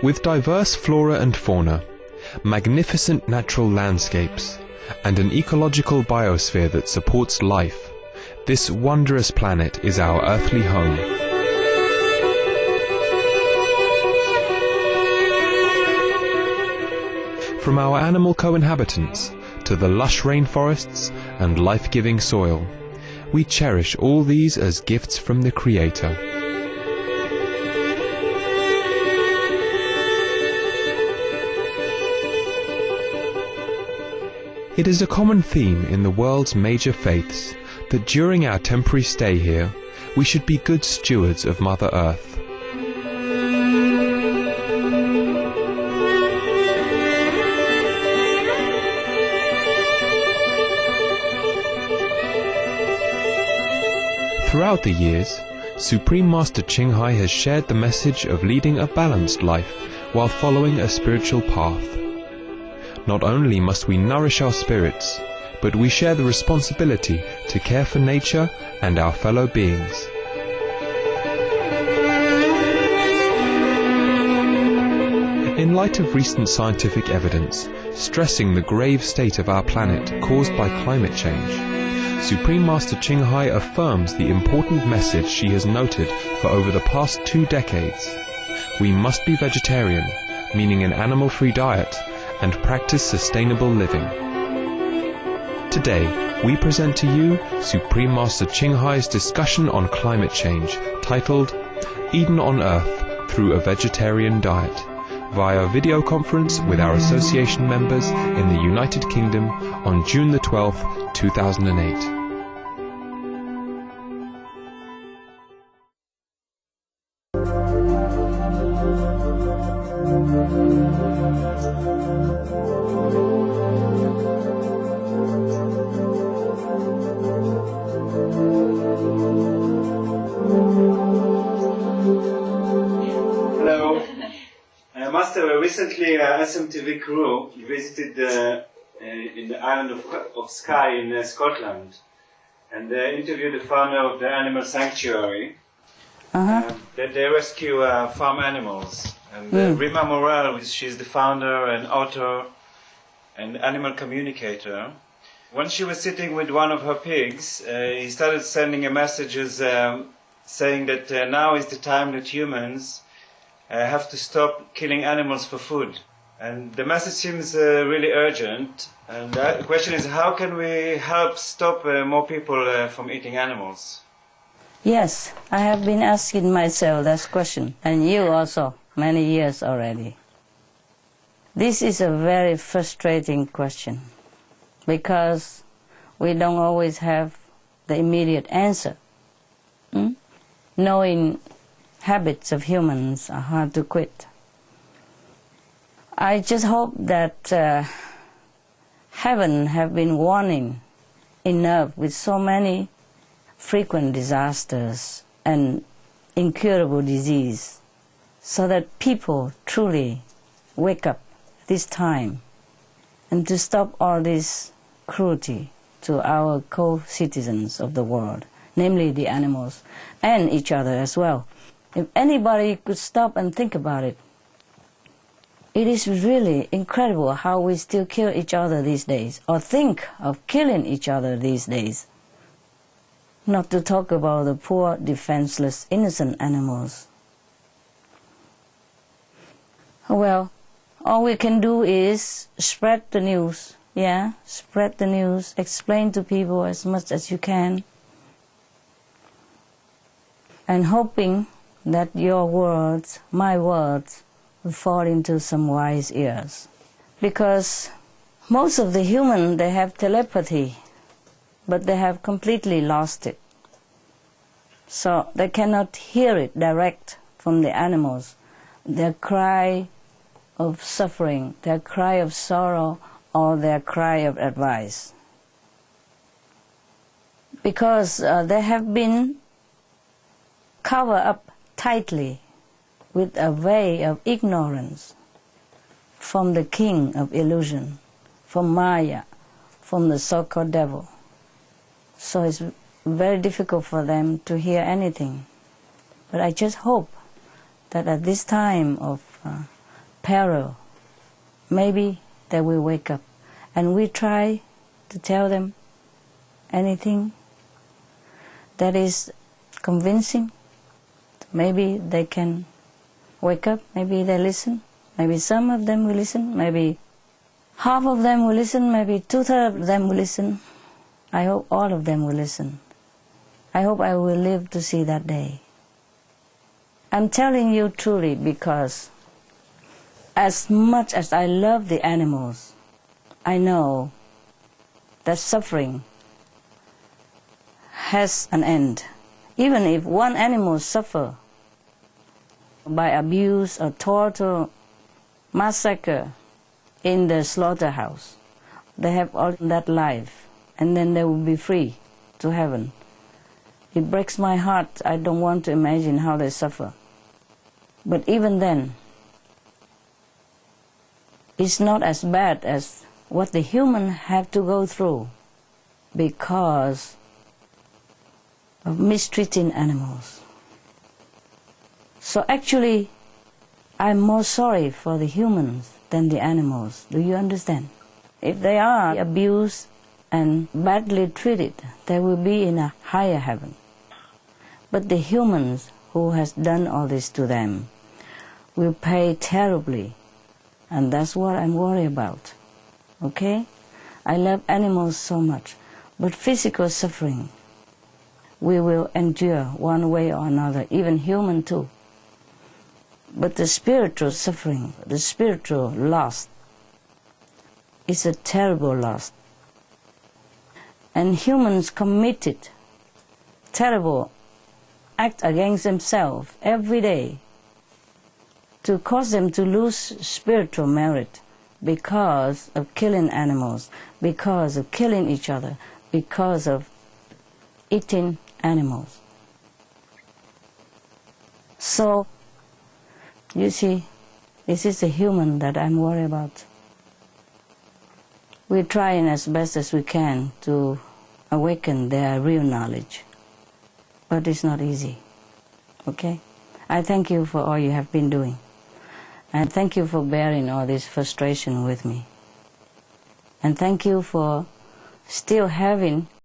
With diverse flora and fauna, magnificent natural landscapes, and an ecological biosphere that supports life, this wondrous planet is our earthly home. From our animal co-inhabitants to the lush rainforests and life-giving soil, we cherish all these as gifts from the Creator. It is a common theme in the world's major faiths that during our temporary stay here, we should be good stewards of Mother Earth. Throughout the years, Supreme Master Ching Hai has shared the message of leading a balanced life while following a spiritual path. Not only must we nourish our spirits, but we share the responsibility to care for nature and our fellow beings. In light of recent scientific evidence stressing the grave state of our planet caused by climate change, Supreme Master Ching Hai affirms the important message she has noted for over the past 2 decades. We must be vegetarian, meaning an animal-free diet, and practice sustainable living. Today, we present to you Supreme Master Ching Hai's discussion on climate change, titled Eden on Earth Through a Vegetarian Diet, via video conference with our association members in the United Kingdom on June the 12th, 2008. Recently, SMTV crew visited in the island of Skye in Scotland, and they interviewed the founder of the animal sanctuary. That they rescue farm animals. And Rima Morel, she's the founder and author and animal communicator. When she was sitting with one of her pigs, he started sending messages saying that now is the time that humans have to stop killing animals for food. And the message seems really urgent. And the question is, how can we help stop more people from eating animals? Yes, I have been asking myself that question, and you also, many years already. This is a very frustrating question, because we don't always have the immediate answer. Knowing habits of humans are hard to quit. I just hope that heaven have been warning enough with so many frequent disasters and incurable disease, so that people truly wake up this time and to stop all this cruelty to our co-citizens of the world, namely the animals and each other as well. If anybody could stop and think about it, it is really incredible how we still kill each other these days, or think of killing each other these days. Not to talk about the poor, defenseless, innocent animals. Well, all we can do is spread the news, spread the news, explain to people as much as you can, and hoping that your words, my words, will fall into some wise ears. Because most of the humans, they have telepathy, but they have completely lost it. So they cannot hear it direct from the animals. Their cry of suffering, their cry of sorrow, or their cry of advice. Because they have been covered up tightly with a veil of ignorance from the king of illusion, from Maya, from the so-called devil. So it's very difficult for them to hear anything. But I just hope that at this time of peril, maybe they will wake up. And we try to tell them anything that is convincing. Maybe they can wake up, maybe they listen, maybe some of them will listen, maybe half of them will listen, maybe 2/3 of them will listen. I hope all of them will listen. I hope I will live to see that day. I'm telling you truly because as much as I love the animals, I know that suffering has an end. Even if one animal suffers by abuse or torture, massacre in the slaughterhouse, they have all that life, and then they will be free to heaven. It breaks my heart. I don't want to imagine how they suffer. But even then, it's not as bad as what the humans have to go through because of mistreating animals. So actually, I'm more sorry for the humans than the animals. Do you understand? If they are abused and badly treated, they will be in a higher heaven. But the humans who has done all this to them will pay terribly, and that's what I'm worried about. Okay? I love animals so much, but physical suffering we will endure one way or another, even human too. But the spiritual suffering, the spiritual loss, is a terrible loss. And humans committed terrible act against themselves every day to cause them to lose spiritual merit because of killing animals, because of killing each other, because of eating animals. So, you see, this is the human that I'm worried about. We're trying as best as we can to awaken their real knowledge, but it's not easy. Okay? I thank you for all you have been doing. And thank you for bearing all this frustration with me. And thank you for still having